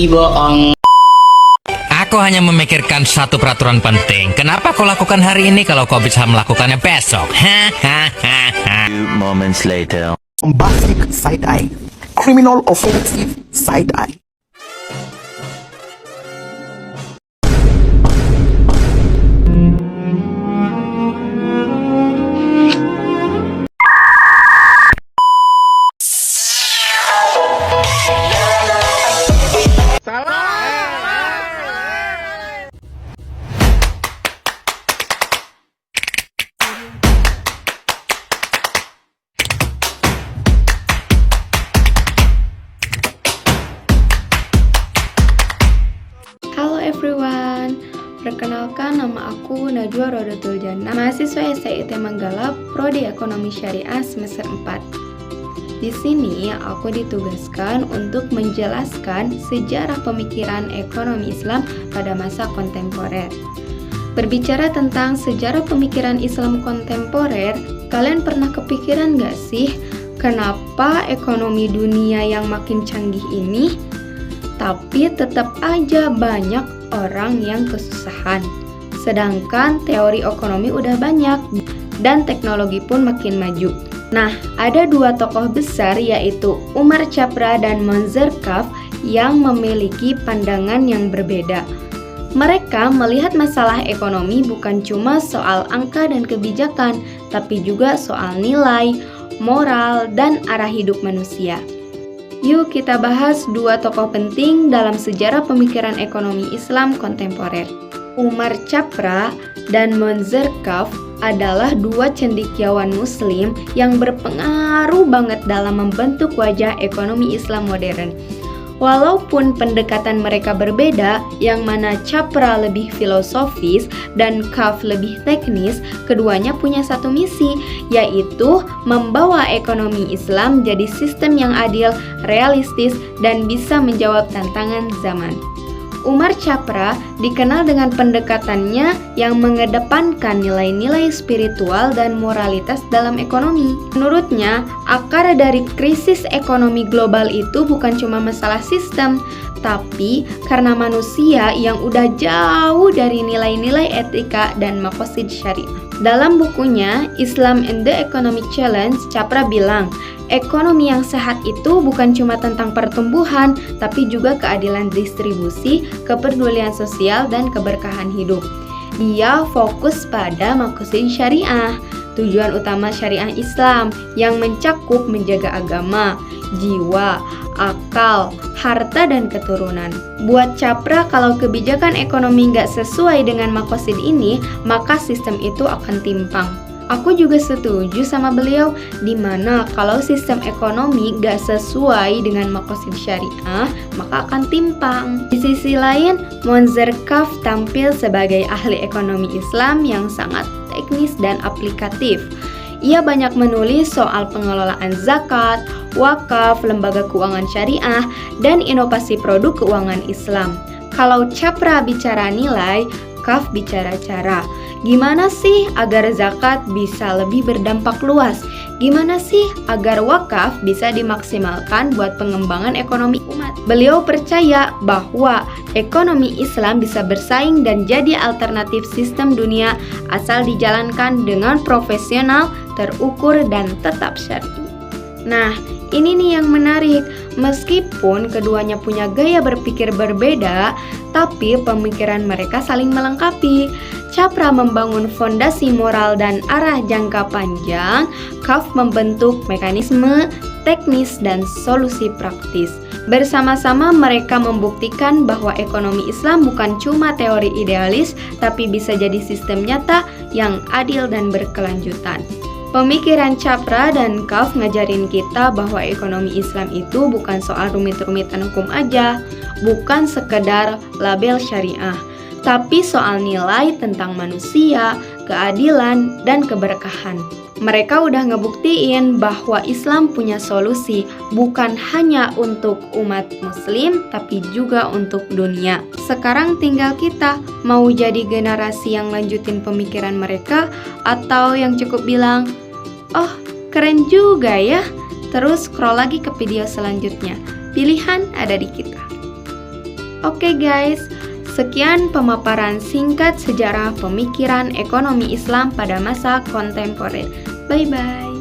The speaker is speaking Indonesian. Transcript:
Ih, bohong. Aku hanya memikirkan satu peraturan penting. Kenapa kau lakukan hari ini kalau kau bisa melakukannya besok? Few moments later. Bombastic side-eye, criminal offensive side-eye. Halo everyone, perkenalkan nama aku Najwa Rodatul Jannah, mahasiswa SIIT Manggala, Prodi Ekonomi Syariah semester 4. Di sini aku ditugaskan untuk menjelaskan sejarah pemikiran ekonomi Islam pada masa kontemporer. Berbicara tentang sejarah pemikiran Islam kontemporer, kalian pernah kepikiran gak sih kenapa ekonomi dunia yang makin canggih ini tapi tetap aja banyak orang yang kesusahan. Sedangkan teori ekonomi udah banyak dan teknologi pun makin maju. Nah, ada dua tokoh besar yaitu Umar Chapra dan Monzer Kaf yang memiliki pandangan yang berbeda. Mereka melihat masalah ekonomi bukan cuma soal angka dan kebijakan, tapi juga soal nilai, moral, dan arah hidup manusia. Yuk kita bahas dua tokoh penting dalam sejarah pemikiran ekonomi Islam kontemporer. Umar Chapra dan Monzer Kaf adalah dua cendekiawan muslim yang berpengaruh banget dalam membentuk wajah ekonomi Islam modern. Walaupun pendekatan mereka berbeda, yang mana Chapra lebih filosofis dan Kaf lebih teknis, keduanya punya satu misi, yaitu membawa ekonomi Islam jadi sistem yang adil, realistis, dan bisa menjawab tantangan zaman. Umar Chapra dikenal dengan pendekatannya yang mengedepankan nilai-nilai spiritual dan moralitas dalam ekonomi. Menurutnya, akar dari krisis ekonomi global itu bukan cuma masalah sistem, tapi karena manusia yang udah jauh dari nilai-nilai etika dan maqasid syariah. Dalam bukunya Islam and the Economic Challenge, Chapra bilang, ekonomi yang sehat itu bukan cuma tentang pertumbuhan, tapi juga keadilan distribusi, kepedulian sosial, dan keberkahan hidup. Dia fokus pada maqasid syariah, tujuan utama syariah Islam yang mencakup menjaga agama, jiwa, akal, harta, dan keturunan. Buat Chapra, kalau kebijakan ekonomi nggak sesuai dengan maqasid ini, maka sistem itu akan timpang. Aku juga setuju sama beliau, dimana kalau sistem ekonomi gak sesuai dengan maqasid syariah, maka akan timpang. Di sisi lain, Monzer Kaf tampil sebagai ahli ekonomi Islam yang sangat teknis dan aplikatif. Ia banyak menulis soal pengelolaan zakat, wakaf, lembaga keuangan syariah, dan inovasi produk keuangan Islam. Kalau Chapra bicara nilai, Kaf bicara cara. Gimana sih agar zakat bisa lebih berdampak luas? Gimana sih agar wakaf bisa dimaksimalkan buat pengembangan ekonomi umat? Beliau percaya bahwa ekonomi Islam bisa bersaing dan jadi alternatif sistem dunia asal dijalankan dengan profesional, terukur, dan tetap syar'i. Nah, ini nih yang menarik. Meskipun keduanya punya gaya berpikir berbeda, tapi pemikiran mereka saling melengkapi. Chapra membangun fondasi moral dan arah jangka panjang, Kaf membentuk mekanisme, teknis, dan solusi praktis. Bersama-sama mereka membuktikan bahwa ekonomi Islam bukan cuma teori idealis, tapi bisa jadi sistem nyata yang adil dan berkelanjutan. Pemikiran Chapra dan Kaf ngajarin kita bahwa ekonomi Islam itu bukan soal rumit-rumitan hukum aja, bukan sekedar label syariah, tapi soal nilai tentang manusia, keadilan, dan keberkahan. Mereka udah ngebuktiin bahwa Islam punya solusi bukan hanya untuk umat muslim, tapi juga untuk dunia. Sekarang tinggal kita mau jadi generasi yang lanjutin pemikiran mereka, atau yang cukup bilang, oh keren juga ya, terus scroll lagi ke video selanjutnya. Pilihan ada di kita. Oke guys, sekian pemaparan singkat sejarah pemikiran ekonomi Islam pada masa kontemporer. Bye-bye.